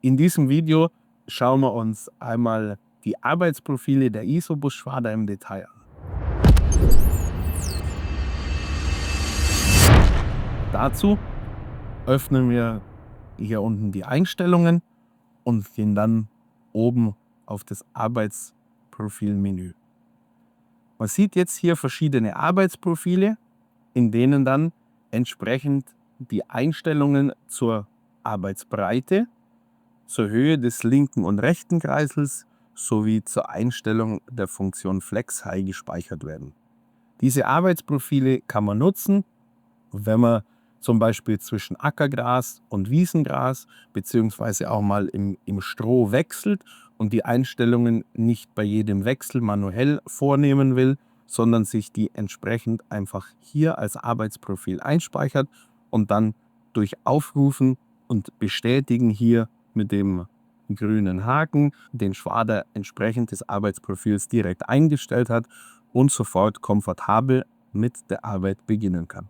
In diesem Video schauen wir uns einmal die Arbeitsprofile der Isobus-Schwader im Detail an. Dazu öffnen wir hier unten die Einstellungen und gehen dann oben auf das Arbeitsprofilmenü. Man sieht jetzt hier verschiedene Arbeitsprofile, in denen dann entsprechend die Einstellungen zur Arbeitsbreite, zur Höhe des linken und rechten Kreisels sowie zur Einstellung der Funktion FlexHigh gespeichert werden. Diese Arbeitsprofile kann man nutzen, wenn man zum Beispiel zwischen Ackergras und Wiesengras bzw. auch mal im Stroh wechselt und die Einstellungen nicht bei jedem Wechsel manuell vornehmen will, sondern sich die entsprechend einfach hier als Arbeitsprofil einspeichert und dann durch Aufrufen und Bestätigen hier mit dem grünen Haken den Schwader entsprechend des Arbeitsprofils direkt eingestellt hat und sofort komfortabel mit der Arbeit beginnen kann.